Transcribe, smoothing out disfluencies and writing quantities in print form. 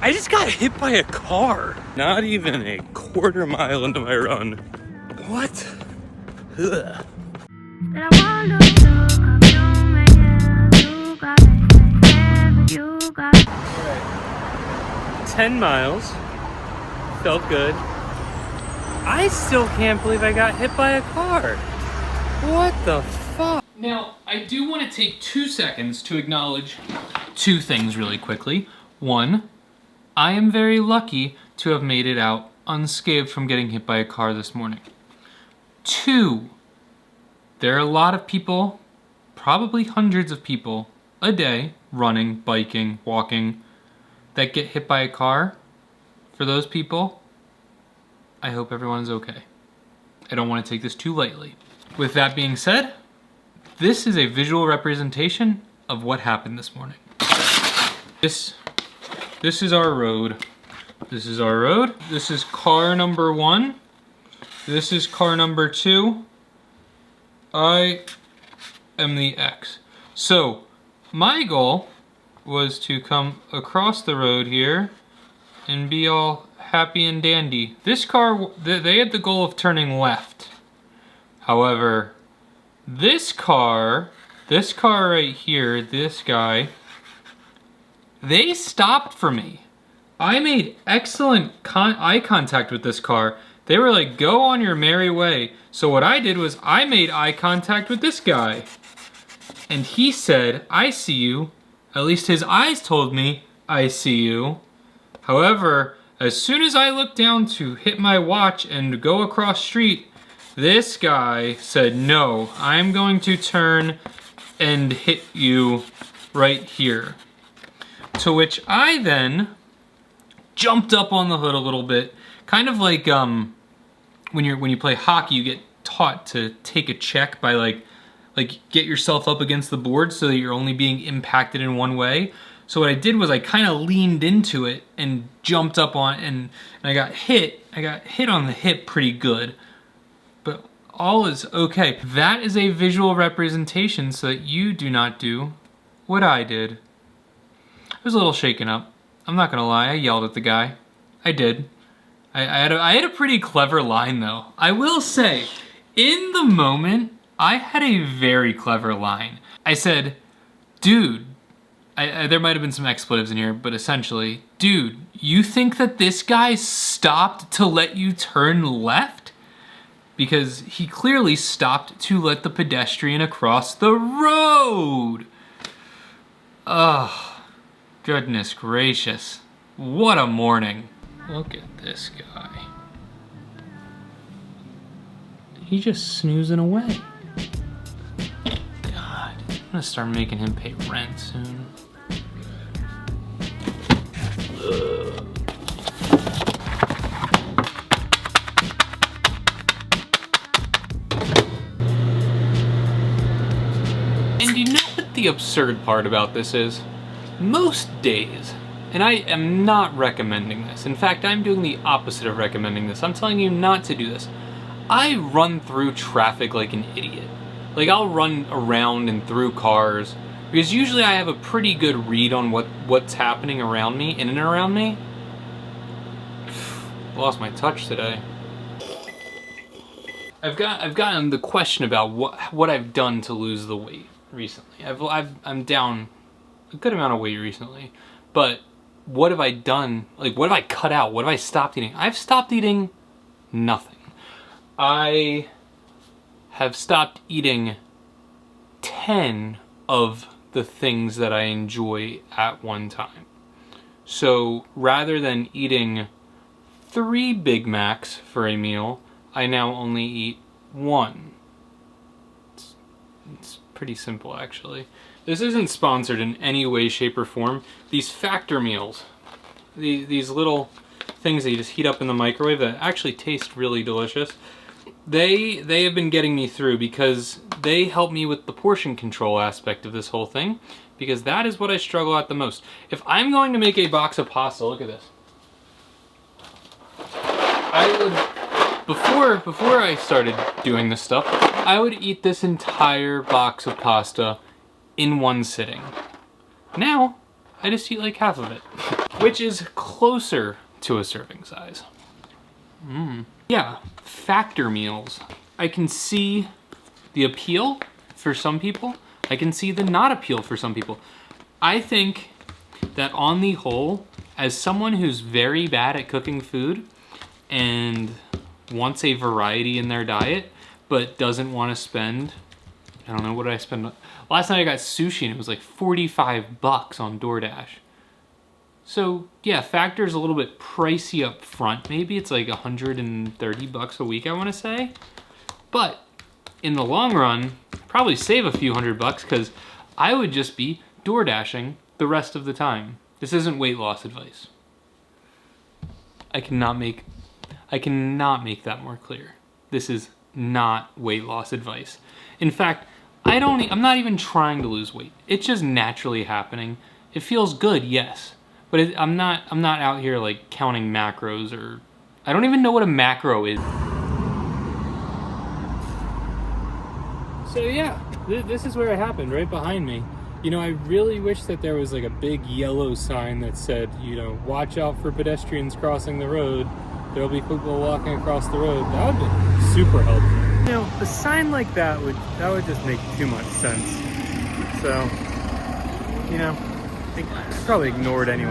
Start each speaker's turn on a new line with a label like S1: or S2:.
S1: I just got hit by a car. Not even a quarter mile into my run. What? Ugh. 10 miles. Felt good. I still can't believe I got hit by a car. What the fuck?
S2: Now, I do want to take 2 seconds to acknowledge 2 things really quickly. 1, I am very lucky to have made it out unscathed from getting hit by a car this morning. 2, there are a lot of people, probably hundreds of people, a day, running, biking, walking, that get hit by a car. For those people, I hope everyone is okay. I don't want to take this too lightly. With that being said, this is a visual representation of what happened this morning. This is our road. This is our road. This is car number 1. This is car number 2. I am the X. So, my goal was to come across the road here and be all happy and dandy. This car, they had the goal of turning left. However, this car right here, this guy, they stopped for me. I made excellent eye contact with this car. They were like, go on your merry way. So what I did was I made eye contact with this guy. And he said, I see you. At least his eyes told me, I see you. However, as soon as I looked down to hit my watch and go across street, this guy said, no, I'm going to turn and hit you right here. To which I then jumped up on the hood a little bit, kind of like when you play hockey, you get taught to take a check by like get yourself up against the board so that you're only being impacted in one way. So what I did was I kind of leaned into it and jumped up on it, and I got hit. I got hit on the hip pretty good, but all is okay. That is a visual representation so that you do not do what I did. I was a little shaken up. I'm not gonna lie, I yelled at the guy. I did. I had a pretty clever line though. I will say, in the moment, I had a very clever line. I said, dude, there might have been some expletives in here, but essentially, dude, you think that this guy stopped to let you turn left? Because he clearly stopped to let the pedestrian across the road. Ugh, goodness gracious. What a morning. Look at this guy. He's just snoozing away. God, I'm gonna start making him pay rent soon. Ugh. And you know what the absurd part about this is? Most days, and I am not recommending this. In fact, I'm doing the opposite of recommending this. I'm telling you not to do this. I run through traffic like an idiot. Like, I'll run around and through cars, because usually I have a pretty good read on what's happening around me, in and around me. Lost my touch today. I've gotten the question about what I've done to lose the weight recently. I'm down a good amount of weight recently, but what have I done? Like, what have I cut out? What have I stopped eating? I've stopped eating nothing. I have stopped eating 10 of the things that I enjoy at one time. So rather than eating 3 Big Macs for a meal, I now only eat 1. It's pretty simple, actually. This isn't sponsored in any way, shape, or form. These Factor meals, these little things that you just heat up in the microwave that actually taste really delicious, they have been getting me through because they help me with the portion control aspect of this whole thing, because that is what I struggle at the most. If I'm going to make a box of pasta, look at this. I would, before I started doing this stuff, I would eat this entire box of pasta in one sitting. Now, I just eat like half of it. which is closer to a serving size. Yeah, factor meals. I can see the appeal for some people. I can see the not appeal for some people. I think that on the whole, as someone who's very bad at cooking food and wants a variety in their diet, but doesn't want to spend, I don't know, what did I spend? Last night I got sushi and it was like 45 bucks on DoorDash. So yeah, Factor's a little bit pricey up front. Maybe it's like 130 bucks a week, I want to say. But in the long run, probably save a few $100 because I would just be DoorDashing the rest of the time. This isn't weight loss advice. I cannot make that more clear. This is not weight loss advice. In fact, I'm not even trying to lose weight. It's just naturally happening. It feels good, yes. But I'm not out here like counting macros, or I don't even know what a macro is. So yeah, this is where it happened, right behind me. You know, I really wish that there was like a big yellow sign that said, you know, watch out for pedestrians crossing the road. There'll be people walking across the road. That would be super helpful. You know, a sign like that would just make too much sense. So, you know, I probably ignored anyway.